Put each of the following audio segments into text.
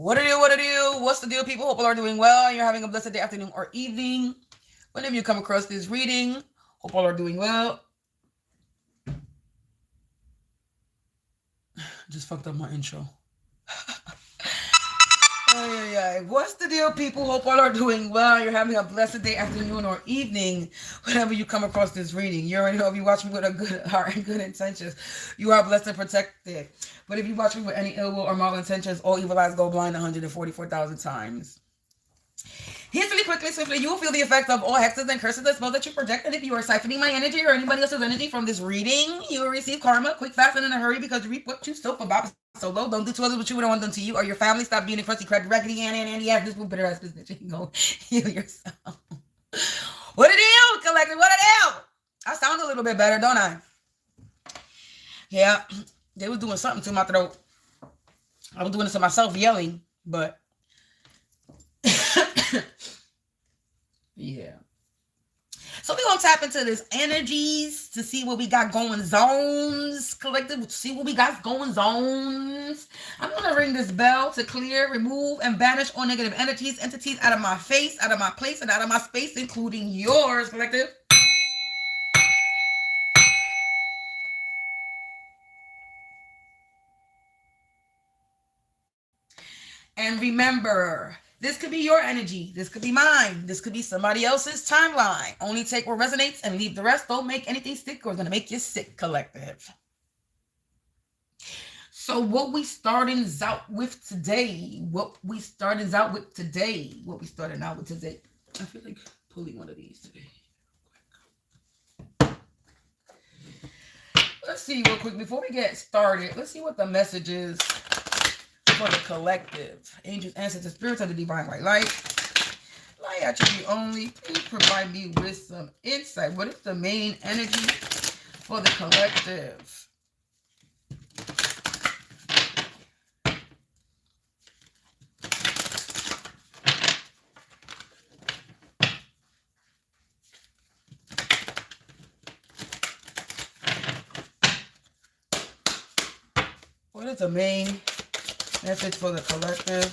What it do? What it do? What's the deal, people? Hope all are doing well. You're having a blessed day, afternoon, or evening. Whenever you come across this reading, hope all are doing well. Just fucked up my intro. What's the deal, people? Hope all are doing well. You're having a blessed day, afternoon, or evening. Whenever you come across this reading, you already know if you watch me with a good heart and good intentions, you are blessed and protected. But if you watch me with any ill will or mal intentions, all evil eyes go blind 144,000 times. Hastily, quickly, swiftly, you will feel the effect of all hexes and curses and spells that you project. And if you are siphoning my energy or anybody else's energy from this reading, you will receive karma quick, fast, and in a hurry because you reap what you sow for Bob Solo. Don't do to others what you wouldn't want done to you or your family. Stop being a crusty, crabby, raggedy, and ass, this bitter ass bitch. You can go heal yourself. What it is, collective? What it is? I sound a little bit better, don't I? Yeah, they was doing something to my throat. I was doing it to myself, yelling, but yeah. So we're going to tap into this energies to see what we got going zones. Collective, see what we got going zones. I'm going to ring this bell to clear, remove, and banish all negative entities out of my face, out of my place, and out of my space, including yours, collective. And remember, this could be your energy. This could be mine. This could be somebody else's timeline. Only take what resonates and leave the rest. Don't make anything stick or it's going to make you sick, collective. So what we starting out with today, I feel like pulling one of these today. Let's see real quick before we get started. Let's see what the message is for the collective. Angels, ancestors, spirits of the divine white light. Light attribute only. Please provide me with some insight. What is the main energy for the collective? What is the main message for the collective?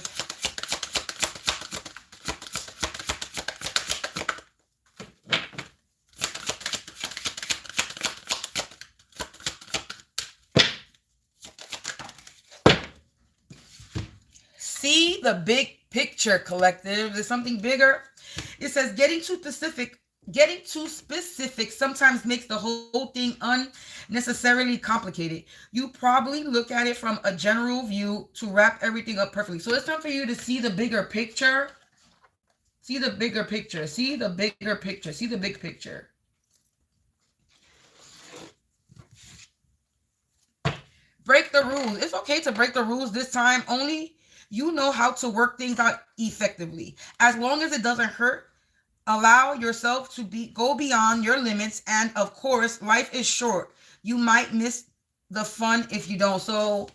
See the big picture, collective. There's something bigger. It says getting too specific sometimes makes the whole thing unnecessarily complicated. You probably look at it from a general view to wrap everything up perfectly. So it's time for you to see the bigger picture. See the bigger picture. See the bigger picture. See the big picture. Break the rules. It's okay to break the rules this time. Only you know how to work things out effectively. As long as it doesn't hurt, allow yourself to go beyond your limits. And of course, life is short. You might miss the fun if you don't. So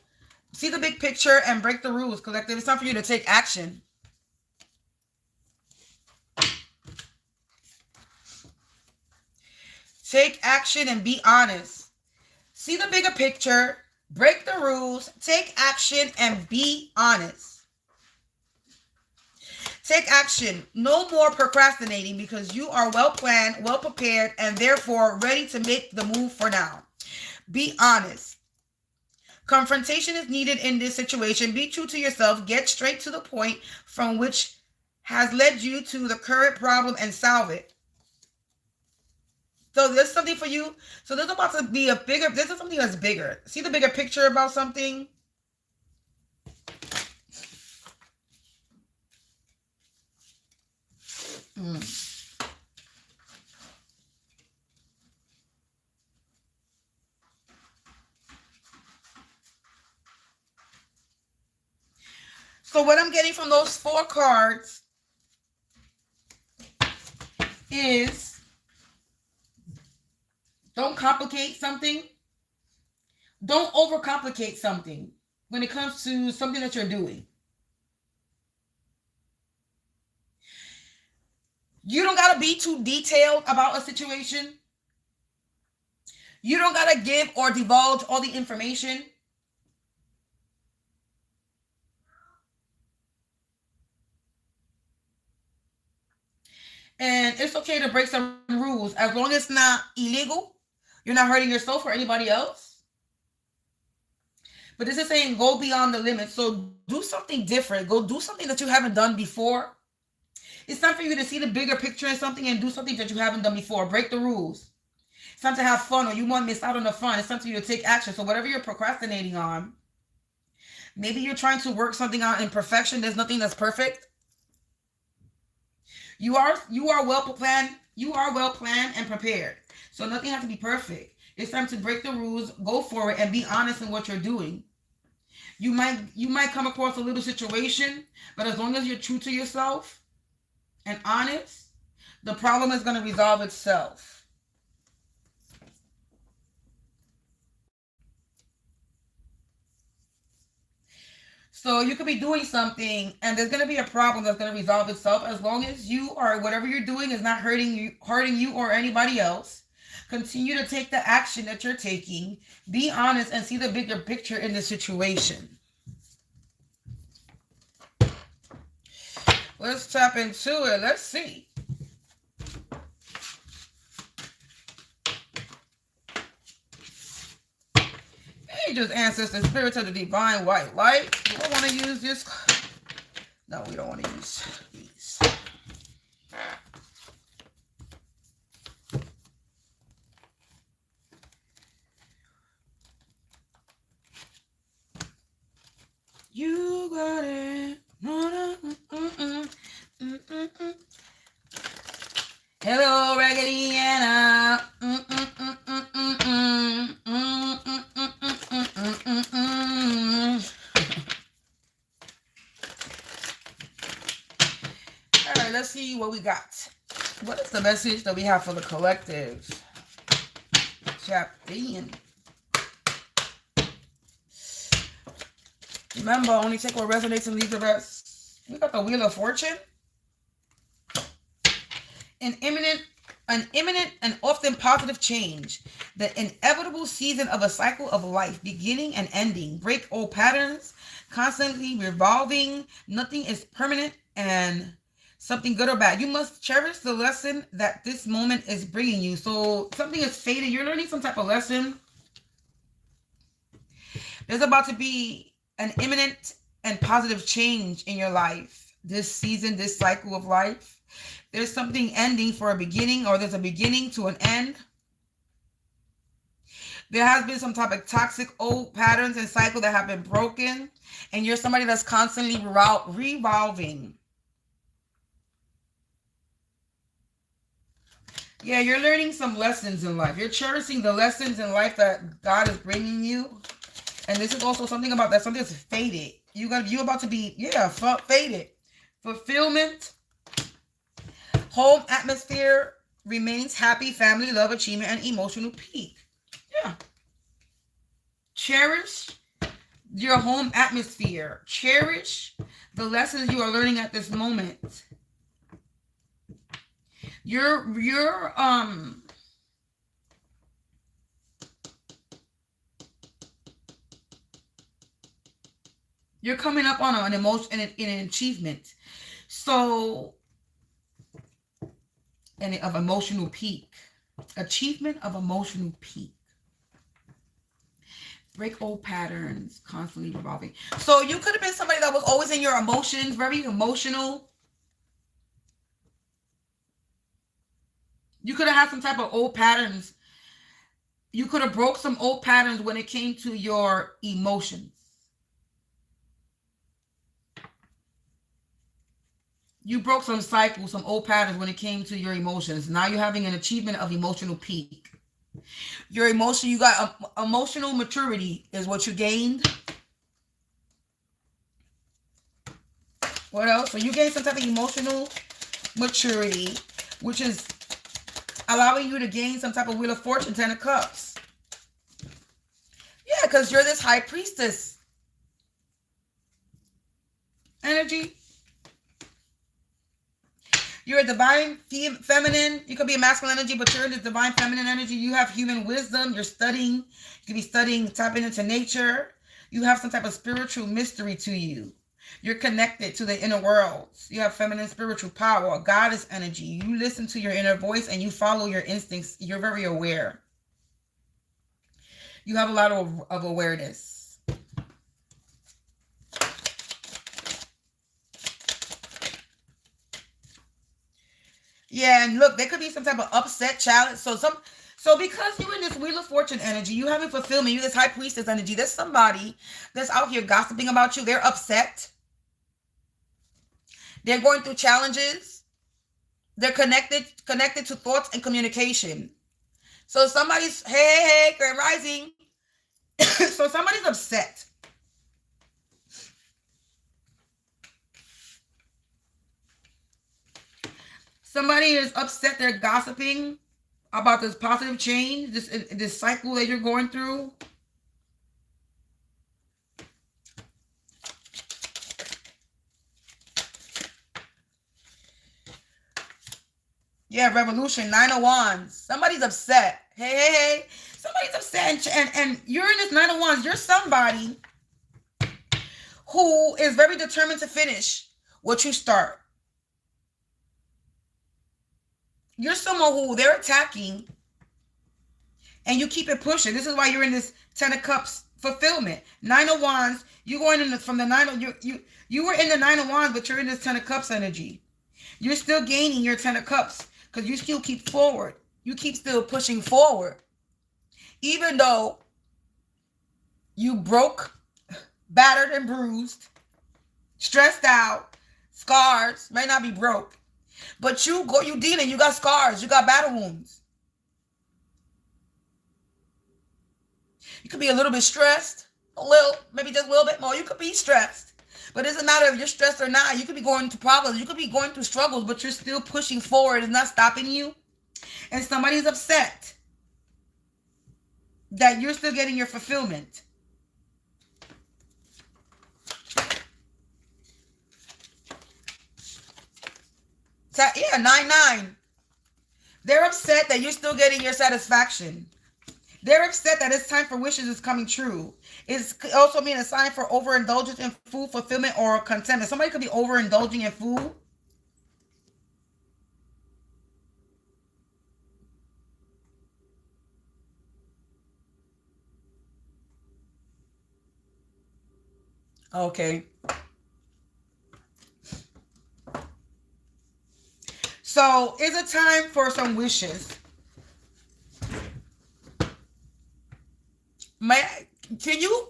see the big picture and break the rules, collective. It's time for you to take action. Take action and be honest. See the bigger picture, break the rules, take action and be honest. Take action. No more procrastinating because you are well planned, well prepared, and therefore ready to make the move for now. Be honest. Confrontation is needed in this situation. Be true to yourself. Get straight to the point from which has led you to the current problem and solve it. So there's something for you. So there's about to be this is something that's bigger. See the bigger picture about something? So what I'm getting from those 4 cards is don't complicate something. Don't overcomplicate something when it comes to something that you're doing. You don't got to be too detailed about a situation. You don't got to give or divulge all the information. it's okay to break some rules as long as it's not illegal. You're not hurting yourself or anybody else. But this is saying go beyond the limit. So do something different. Go do something that you haven't done before. It's time for you to see the bigger picture in something and do something that you haven't done before. Break the rules. It's time to have fun, or you want to miss out on the fun. It's time for you to take action. So whatever you're procrastinating on, maybe you're trying to work something out in perfection. There's nothing that's perfect. You are well planned. You are well planned and prepared. So nothing has to be perfect. It's time to break the rules, go for it, and be honest in what you're doing. You might come across a little situation, but as long as you're true to yourself and honest, the problem is going to resolve itself. So you could be doing something and there's going to be a problem that's going to resolve itself as long as you are, whatever you're doing is not hurting you or anybody else. Continue to take the action that you're taking. Be honest and see the bigger picture in the situation. Let's tap into it. Let's see. Angels, ancestors, spirits of the divine white light. We don't want to use this. No, we don't want to use these. You got it. Hello, Raggedy Anna. All right, let's see what we got. What is the message that we have for the collective? Chapter. Remember, only take what resonates and leave the rest. We got the Wheel of Fortune. An imminent and often positive change. The inevitable season of a cycle of life, beginning and ending. Break old patterns, constantly revolving. Nothing is permanent and something good or bad. You must cherish the lesson that this moment is bringing you. So something is fading. You're learning some type of lesson. There's about to be an imminent and positive change in your life. This season, this cycle of life. There's something ending for a beginning, or there's a beginning to an end. There has been some type of toxic old patterns and cycle that have been broken. And you're somebody that's constantly revolving. Yeah, you're learning some lessons in life. You're cherishing the lessons in life that God is bringing you. And this is also something about that. Something that's faded. You're about to be, faded. Fulfillment. Home atmosphere remains happy, family, love, achievement, and emotional peak. Yeah. Cherish your home atmosphere. Cherish the lessons you are learning at this moment. You're coming up on an emotion and an achievement. So, and of emotional peak. Achievement of emotional peak. Break old patterns, constantly revolving. So you could have been somebody that was always in your emotions, very emotional. You could have had some type of old patterns. You could have broke some old patterns when it came to your emotions. You broke some cycles, some old patterns when it came to your emotions. Now you're having an achievement of emotional peak. Your emotion, you got emotional maturity is what you gained. What else? So you gained some type of emotional maturity, which is allowing you to gain some type of Wheel of Fortune, 10 of Cups. Yeah, because you're this high priestess energy. You're a divine feminine. You could be a masculine energy, but you're in the divine feminine energy. You have human wisdom. You're studying. You could be studying, tapping into nature. You have some type of spiritual mystery to you. You're connected to the inner worlds. You have feminine spiritual power, a goddess energy. You listen to your inner voice and you follow your instincts. You're very aware. You have a lot of awareness. Yeah, and look, there could be some type of upset challenge. So because you're in this Wheel of Fortune energy, you haven't fulfillment, you this High Priestess energy, there's somebody that's out here gossiping about you. They're upset. They're going through challenges. They're connected to thoughts and communication. So somebody's, hey, Grand Rising. So somebody's upset. Somebody is upset. They're gossiping about this positive change, this cycle that you're going through. Yeah, revolution, 9 of Wands. Somebody's upset. Hey. Somebody's upset, and you're in this 9 of Wands. You're somebody who is very determined to finish what you start. You're someone who they're attacking, and you keep it pushing. This is why you're in this 10 of Cups fulfillment. 9 of Wands. You going in from the 9 of you were in the 9 of Wands, but you're in this 10 of Cups energy. You're still gaining your 10 of Cups because you still keep forward. You keep still pushing forward. Even though you broke, battered and bruised, stressed out, scars, may not be broke. But you dealing, you got scars, you got battle wounds. You could be a little bit stressed, maybe just a little bit more. You could be stressed. But it doesn't matter if you're stressed or not. You could be going through problems. You could be going through struggles, but you're still pushing forward. It's not stopping you. And somebody's upset that you're still getting your fulfillment. So, yeah, 9-9. They're upset that you're still getting your satisfaction. They're upset that it's time for wishes is coming true. It's also mean a sign for overindulgence in food, fulfillment, or contentment. Somebody could be overindulging in food. Okay. So it's a time for some wishes. Can you,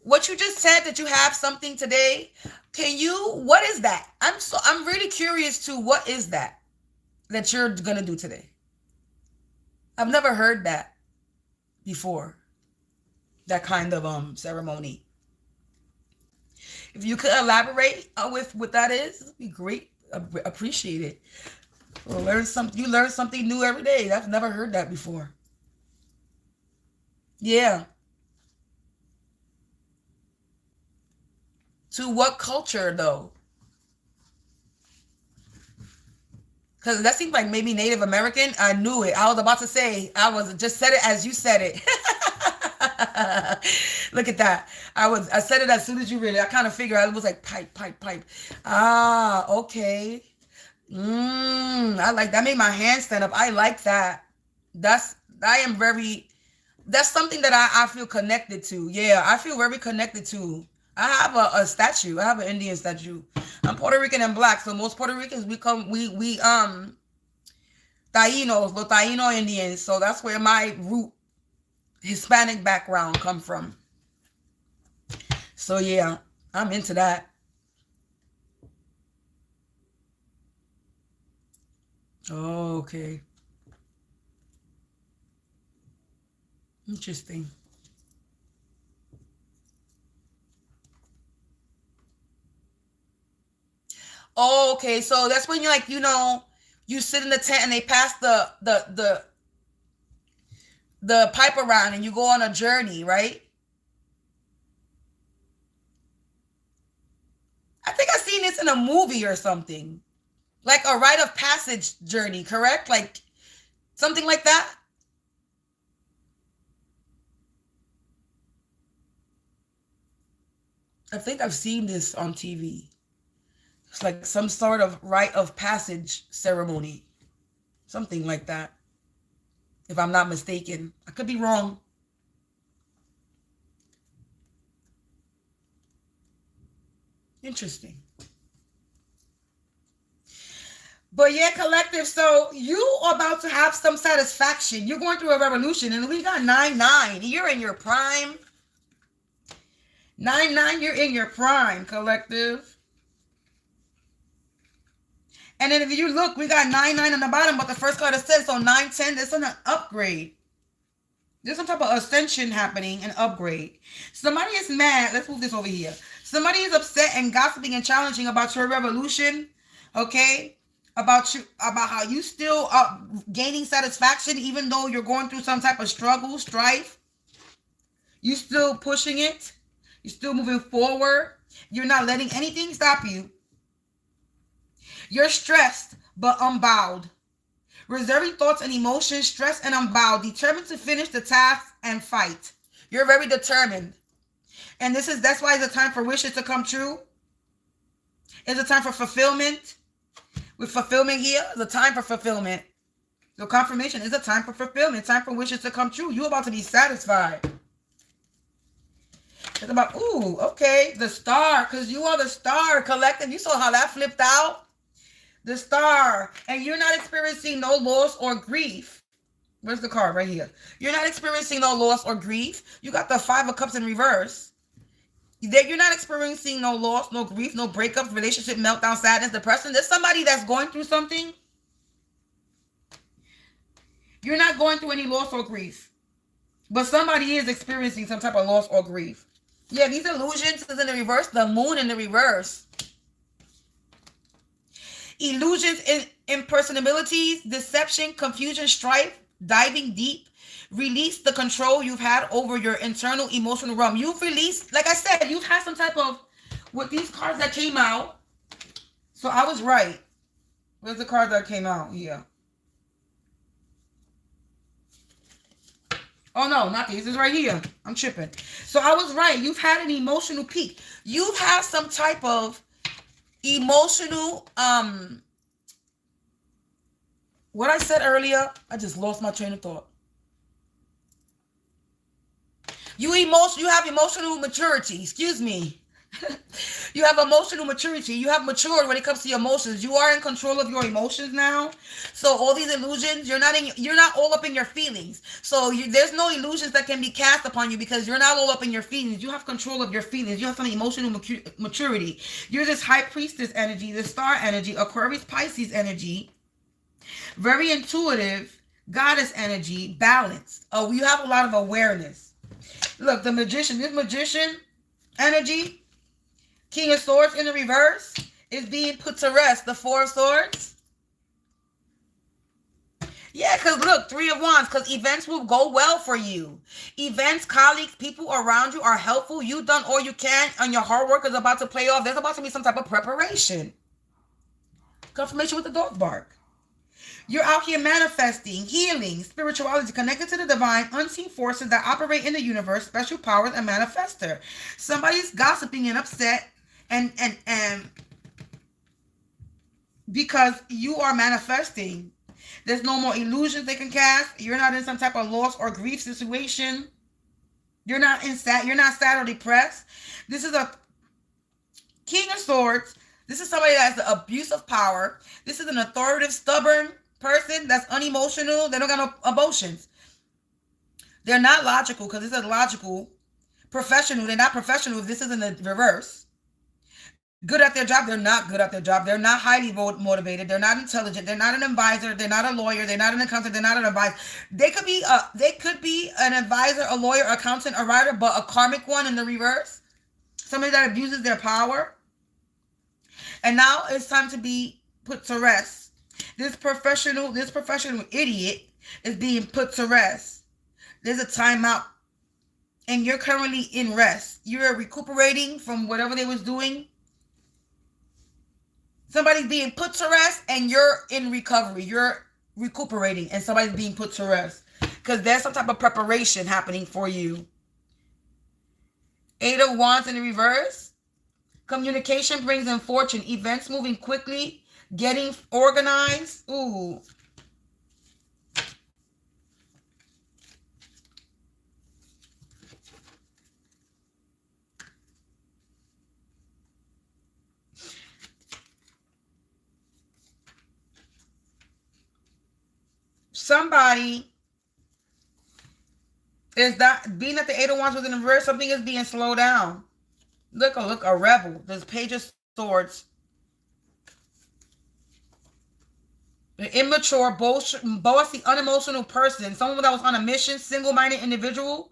what you just said that you have something today, what is that? I'm really curious to what is that you're going to do today? I've never heard that before. That kind of ceremony. If you could elaborate with what that is, it'd be great. Appreciate it. You learn something new every day. I've never heard that before. Yeah. To what culture though? Because that seems like maybe Native American. I knew it. I was about to say, just said it as you said it. Look at that. I said it as soon as you read it. I kind of figured I was like pipe. Ah, okay. I like that. Made my hand stand up. I like that. That's something that I feel connected to. Yeah, I feel very connected to. I have a statue. I have an Indian statue. I'm Puerto Rican and black, so most Puerto Ricans we Tainos, the Taino Indians. So that's where my root Hispanic background come from. So yeah, I'm into that. Oh, okay. Interesting. Oh, okay. So that's when you sit in the tent and they pass the pipe around and you go on a journey, right? I think I've seen this in a movie or something. Like a rite of passage journey, correct? Like something like that? I think I've seen this on TV. It's like some sort of rite of passage ceremony. Something like that. If I'm not mistaken. I could be wrong. Interesting. But yeah, collective, so you are about to have some satisfaction. You're going through a revolution, and we got 9-9. You're in your prime. 9-9, you're in your prime, collective. And then if you look, we got 9-9 on the bottom, but the first card is 10, so 9-10, there's an upgrade. There's some type of ascension happening, an upgrade. Somebody is mad. Let's move this over here. Somebody is upset and gossiping and challenging about your revolution, okay? About how you still are gaining satisfaction even though you're going through some type of struggle, strife. You still pushing it. You're still moving forward. You're not letting anything stop you. You're stressed but unbowed. Reserving thoughts and emotions, stressed and unbowed, determined to finish the task and fight. You're very determined. And that's why it's a time for wishes to come true. It's a time for fulfillment. With fulfillment here, it's a time for fulfillment. So confirmation is a time for fulfillment, time for wishes to come true. You're about to be satisfied. It's about, ooh, okay, the star, because you are the star, collective. You saw how that flipped out? The star. And you're not experiencing no loss or grief. Where's the card? Right here. You're not experiencing no loss or grief. You got the 5 of Cups in reverse. You're not experiencing no loss, no grief, no breakup, relationship meltdown, sadness, depression. There's somebody that's going through something. You're not going through any loss or grief. But somebody is experiencing some type of loss or grief. Yeah, these illusions is in the reverse. The moon in the reverse. Illusions, impersonalities, deception, confusion, strife, diving deep. Release the control you've had over your internal emotional realm. You've released, like I said, you've had some type of, with these cards that came out. So I was right. Where's the card that came out here? Oh no, not these. It's right here. I'm tripping. So I was right. You've had an emotional peak. You've had some type of emotional, what I said earlier, I just lost my train of thought. You have emotional maturity. Excuse me. You have emotional maturity. You have matured when it comes to your emotions. You are in control of your emotions now. So all these illusions, you're not all up in your feelings. So there's no illusions that can be cast upon you because you're not all up in your feelings. You have control of your feelings. You have some emotional maturity. You're this high priestess energy, this star energy, Aquarius Pisces energy, very intuitive, goddess energy, balanced. Oh, you have a lot of awareness. Look, the magician, this magician energy, King of Swords in the reverse, is being put to rest. The 4 of Swords. Yeah, because look, 3 of Wands, because events will go well for you. Events, colleagues, people around you are helpful. You've done all you can and your hard work is about to pay off. There's about to be some type of preparation. Confirmation with the dog bark. You're out here manifesting, healing, spirituality, connected to the divine, unseen forces that operate in the universe, special powers, and manifester. Somebody's gossiping and upset and because you are manifesting. There's no more illusions they can cast. You're not in some type of loss or grief situation. You're not sad or depressed. This is a King of Swords. This is somebody that has the abuse of power. This is an authoritative, stubborn person that's unemotional. They don't got no emotions. They're not logical because this is logical. Professional. They're not professional if this is in the reverse. Good at their job. They're not good at their job. They're not highly motivated. They're not intelligent. They're not an advisor. They're not a lawyer. They're not an accountant. They're not an advisor. They could be an advisor, a lawyer, accountant, a writer, but a karmic one in the reverse. Somebody that abuses their power. And now it's time to be put to rest. This professional idiot is being put to rest. There's a timeout. And you're currently in rest. You're recuperating from whatever they was doing. Somebody's being put to rest and you're in recovery. You're recuperating and somebody's being put to rest. Because there's some type of preparation happening for you. 8 of Wands in the reverse. Communication brings in fortune. Events moving quickly. Getting organized. Ooh. Somebody is that being that the Eight of Wands was in reverse, something is being slowed down. Look, a rebel. There's Page of Swords. An immature, bossy, unemotional person. Someone that was on a mission, single-minded individual.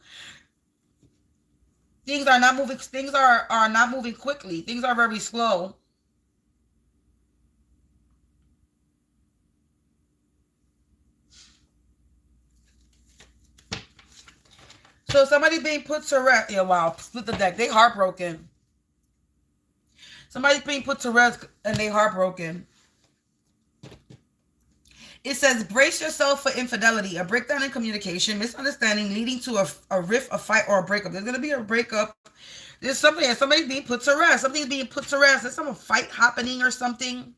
Things are not moving. Things are not moving quickly. Things are very slow. So somebody being put to rest. Yeah, wow. Split the deck. They heartbroken. Somebody's being put to rest and they heartbroken. It says, brace yourself for infidelity, a breakdown in communication, misunderstanding leading to a rift, a fight, or a breakup. There's going to be a breakup. There's something, somebody's being put to rest. Something's being put to rest. There's some fight happening or something.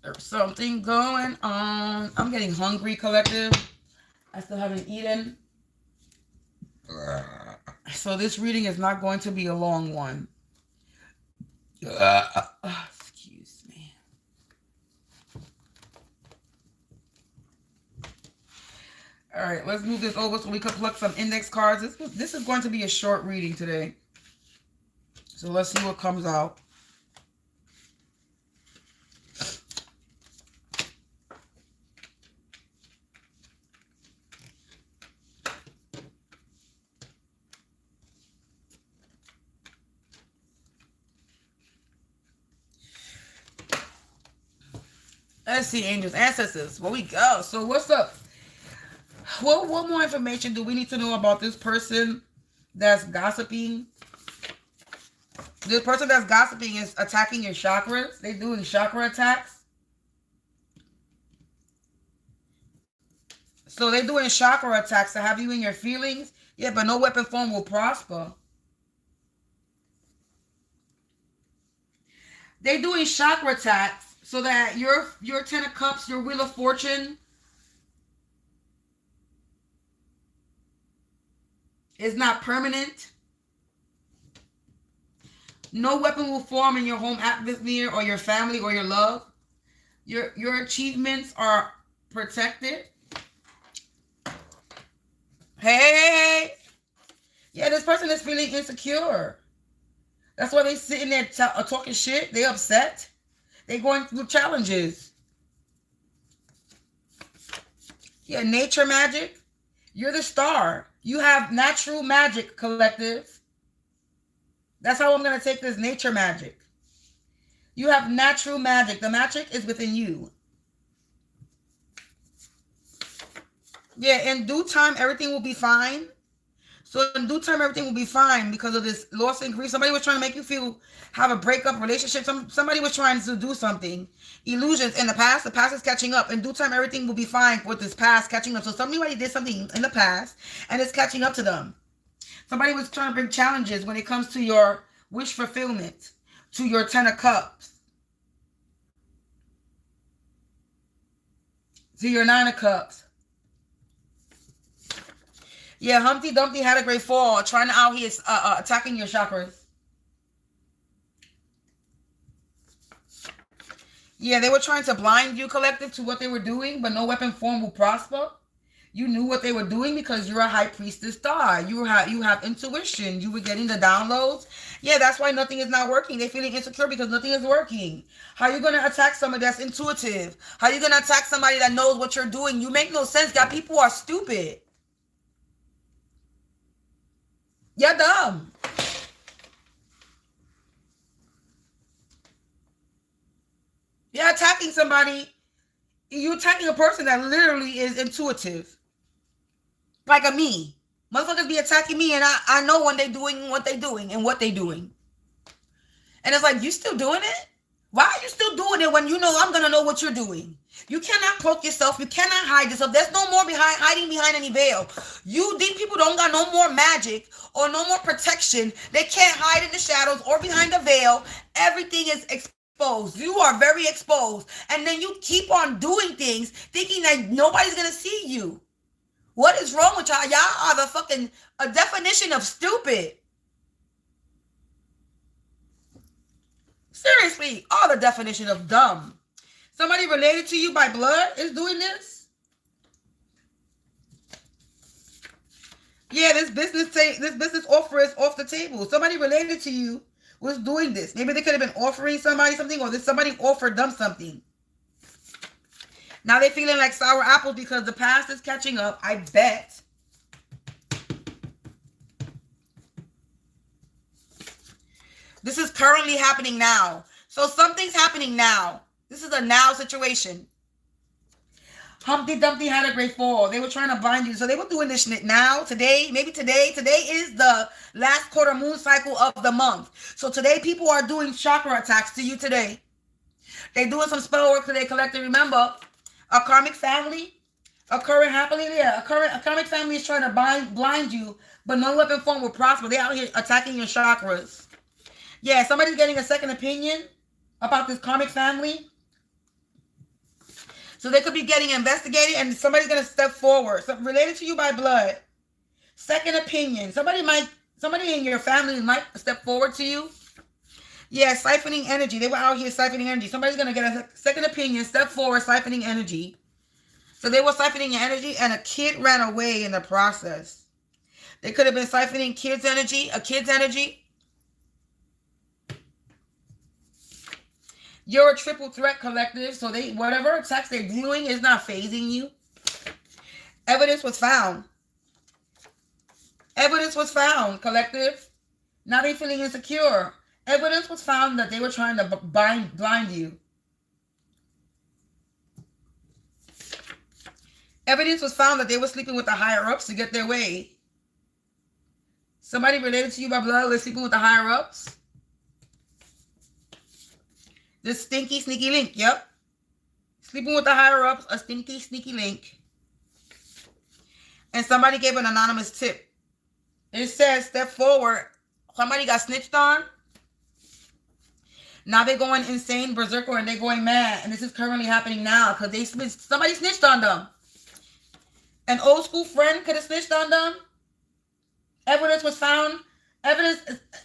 There's something going on. I'm getting hungry, collective. I still haven't eaten. So this reading is not going to be a long one. Excuse me. All right, let's move this over so we can pluck some index cards. This is going to be a short reading today. So let's see what comes out. Let's see, angels, ancestors. Where we go? So what's up? What more information do we need to know about this person that's gossiping? This person that's gossiping is attacking your chakras. They're doing chakra attacks. So they're doing chakra attacks to have you in your feelings. Yeah, but no weapon form will prosper. They're doing chakra attacks so that your Ten of Cups, your Wheel of Fortune is not permanent. No weapon will form in your home atmosphere or your family or your love. Your achievements are protected. Hey. Yeah, this person is feeling insecure. That's why they sitting there talking shit. They upset. They're going through challenges. Yeah, nature magic. You're the star. You have natural magic, collective. That's how I'm going to take this nature magic. You have natural magic. The magic is within you. Yeah, in due time, everything will be fine. So in due time, everything will be fine because of this loss and grief. Somebody was trying to make you have a breakup relationship. Somebody was trying to do something. Illusions in the past. The past is catching up. In due time, everything will be fine with this past catching up. So somebody did something in the past and it's catching up to them. Somebody was trying to bring challenges when it comes to your wish fulfillment, to your Ten of Cups, to your Nine of Cups. Yeah, Humpty Dumpty had a great fall, trying to out here attacking your chakras. Yeah, they were trying to blind you, collective, to what they were doing, but no weapon form will prosper. You knew what they were doing because you're a high priestess star. You have intuition. You were getting the downloads. Yeah, that's why nothing is not working. They're feeling insecure because nothing is working. How are you going to attack somebody that's intuitive? How are you going to attack somebody that knows what you're doing? You make no sense. God, people are stupid. You're dumb. You're attacking somebody. You're attacking a person that literally is intuitive. Like a me. Motherfuckers be attacking me and I know when they're doing what they're doing and what they're doing. And it's like, you still doing it? Why are you still doing it when you know I'm going to know what you're doing? You cannot cloak yourself. You cannot hide yourself. There's no more hiding behind any veil. These people don't got no more magic or no more protection. They can't hide in the shadows or behind the veil. Everything is exposed. You are very exposed. And then you keep on doing things thinking that nobody's going to see you. What is wrong with y'all? Y'all are the fucking a definition of stupid. Seriously, all the definition of dumb. Somebody related to you by blood is doing this? Yeah, this business offer is off the table. Somebody related to you was doing this. Maybe they could have been offering somebody something, or somebody offered them something. Now they're feeling like sour apples because the past is catching up, I bet. This is currently happening now. So something's happening now. This is a now situation. Humpty Dumpty had a great fall. They were trying to bind you. So they were doing this now, today, maybe today. Today is the last quarter moon cycle of the month. So today people are doing chakra attacks to you today. They're doing some spell work today, collective. Remember, a karmic family, a karmic family is trying to blind you, but no weapon form will prosper. They're out here attacking your chakras. Yeah, somebody's getting a second opinion about this karmic family. So they could be getting investigated, and somebody's going to step forward. So related to you by blood. Second opinion. Somebody in your family might step forward to you. Yeah, siphoning energy. They were out here siphoning energy. Somebody's going to get a second opinion, step forward, siphoning energy. So they were siphoning your energy, and a kid ran away in the process. They could have been siphoning a kid's energy. You're a triple threat, collective, so whatever attacks they're doing is not phasing you. Evidence was found. Evidence was found, collective. Now they're feeling insecure. Evidence was found that they were trying to blind you. Evidence was found that they were sleeping with the higher-ups to get their way. Somebody related to you by blood is sleeping with the higher-ups. This stinky, sneaky link, yep. Sleeping with the higher-ups, a stinky, sneaky link. And somebody gave an anonymous tip. It says, step forward. Somebody got snitched on. Now they're going insane, berserker, and they're going mad. And this is currently happening now because somebody snitched on them. An old school friend could have snitched on them. Evidence was found.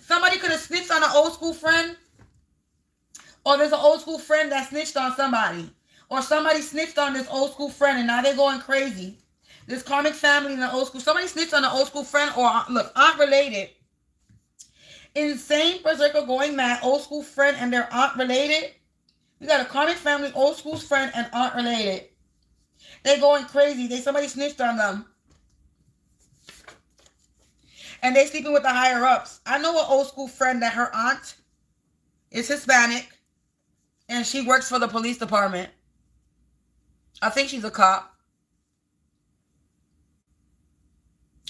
Somebody could have snitched on an old school friend. Or there's an old school friend that snitched on somebody. Or somebody snitched on this old school friend and now they're going crazy. This karmic family in the old school. Somebody snitched on an old school friend or, look, aunt related. Insane berserker going mad, old school friend and their aunt related. You got a karmic family, old school friend and aunt related. They're going crazy. Somebody snitched on them. And they sleeping with the higher ups. I know an old school friend that her aunt is Hispanic. And she works for the police department. I think she's a cop.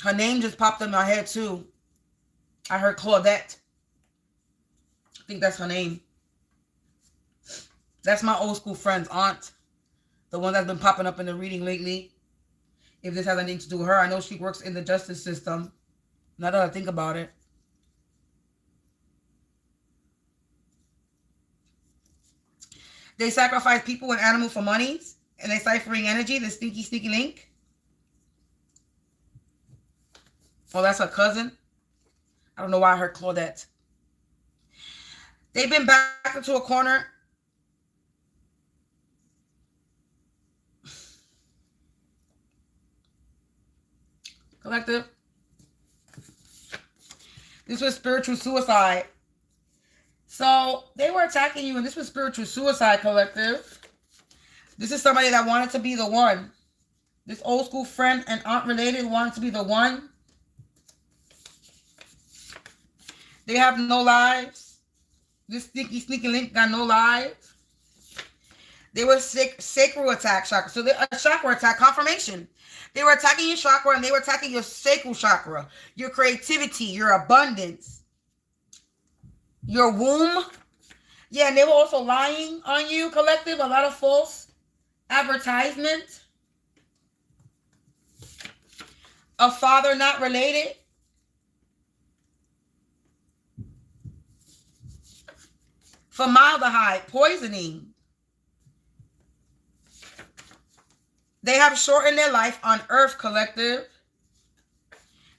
Her name just popped in my head too. I heard Claudette. I think that's her name. That's my old school friend's aunt. The one that's been popping up in the reading lately. If this has anything to do with her. I know she works in the justice system. Now that I think about it. They sacrifice people and animals for monies. And they ciphering energy. The stinky, sneaky link. Oh, that's her cousin. I don't know why I heard Claudette. They've been backed into a corner. Collective. This was spiritual suicide. So they were attacking you, and this was spiritual suicide, collective. This is somebody that wanted to be the one. This old school friend and aunt related wanted to be the one. They have no lives. This sneaky, sneaky link got no lives. They were sacral attack chakra. So a chakra attack, confirmation. They were attacking your chakra and they were attacking your sacral chakra, your creativity, your abundance, your womb. Yeah, and they were also lying on you, collective. A lot of false advertisement, a father not related, formaldehyde, poisoning. They have shortened their life on Earth, collective.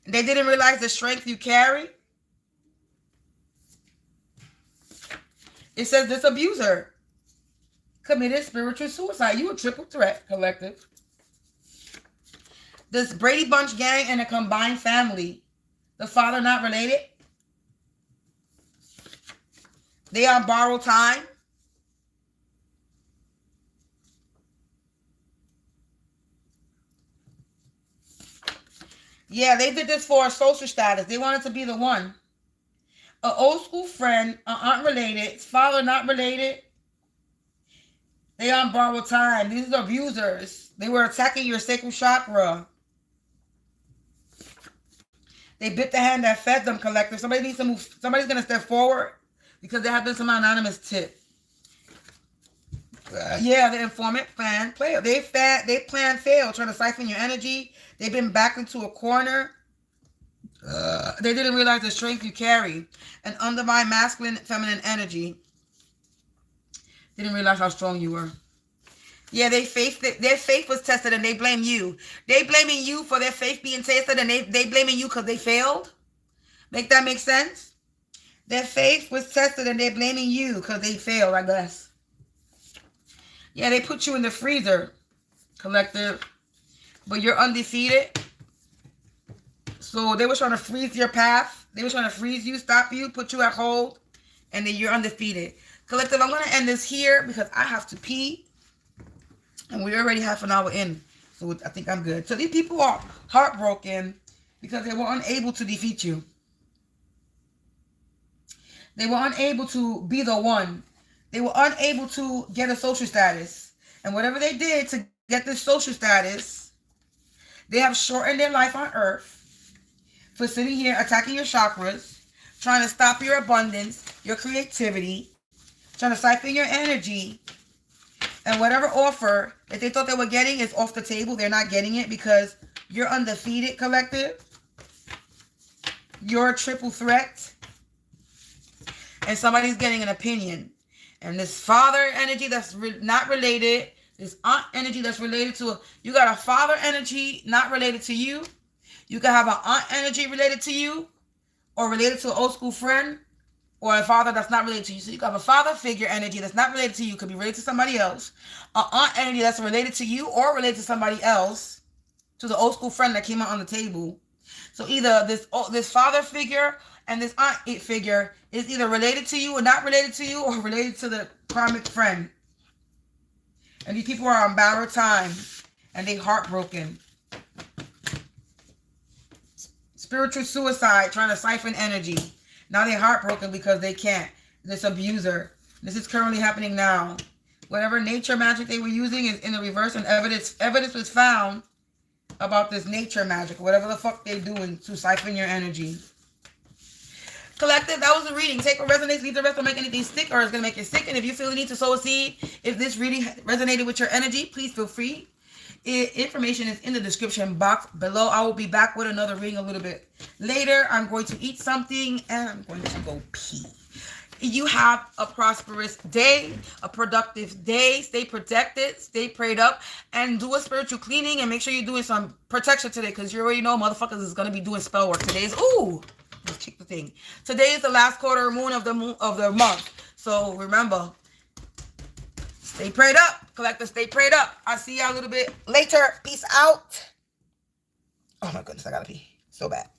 They didn't realize the strength you carry. It says this abuser committed spiritual suicide. You a triple threat, collective. This Brady Bunch gang and a combined family. The father not related. They on borrowed time. Yeah, they did this for a social status. They wanted to be the one. An old school friend, an aunt related, father not related. They on borrowed time. These are abusers. They were attacking your sacral chakra. They bit the hand that fed them, collective. Somebody needs to move. Somebody's going to step forward because there have been some anonymous tip. Yeah, the informant plan player. They plan failed, trying to siphon your energy. They've been backed into a corner. They didn't realize the strength you carry. An undermined masculine, feminine energy. Didn't realize how strong you were. Yeah, their faith was tested and they blame you. They blaming you for their faith being tested and they blaming you because they failed. Make that make sense? Their faith was tested and they're blaming you because they failed, I guess. Yeah, they put you in the freezer, collective. But you're undefeated. So they were trying to freeze your path. They were trying to freeze you, stop you, put you at hold. And then you're undefeated. Collective, I'm going to end this here because I have to pee. And we're already half an hour in. So I think I'm good. So these people are heartbroken because they were unable to defeat you. They were unable to be the one. They were unable to get a social status. And whatever they did to get this social status, they have shortened their life on Earth for sitting here attacking your chakras, trying to stop your abundance, your creativity, trying to siphon your energy. And whatever offer that they thought they were getting is off the table. They're not getting it because you're undefeated, collective. You're a triple threat. And somebody's getting an opinion. And this father energy that's not related, this aunt energy that's related to, you got a father energy not related to you. You can have an aunt energy related to you or related to an old school friend or a father that's not related to you. So you can have a father figure energy that's not related to you, could be related to somebody else. An aunt energy that's related to you or related to somebody else, to the old school friend that came out on the table. So either this father figure and this aunt figure is either related to you or not related to you or related to the karmic friend. And these people are on borrowed time and they heartbroken. Spiritual suicide, trying to siphon energy. Now they're heartbroken because they can't. This abuser. This is currently happening now. Whatever nature magic they were using is in the reverse, and evidence was found about this nature magic, whatever the fuck they're doing to siphon your energy. Collective, that was the reading. Take what resonates, leave the rest. Don't make anything stick or it's going to make you sick. And if you feel the need to sow a seed, if this reading resonated with your energy, please feel free. Information is in the description box below. I will be back with another reading a little bit later. I'm going to eat something and I'm going to go pee. You have a prosperous day, a productive day. Stay protected, stay prayed up, and do a spiritual cleaning. And make sure you're doing some protection today because you already know motherfuckers is going to be doing spell work. Let's check the thing. Today is the last quarter moon of the month. So remember, stay prayed up. Collector, stay prayed up. I'll see y'all a little bit later. Peace out. Oh my goodness, I gotta pee so bad.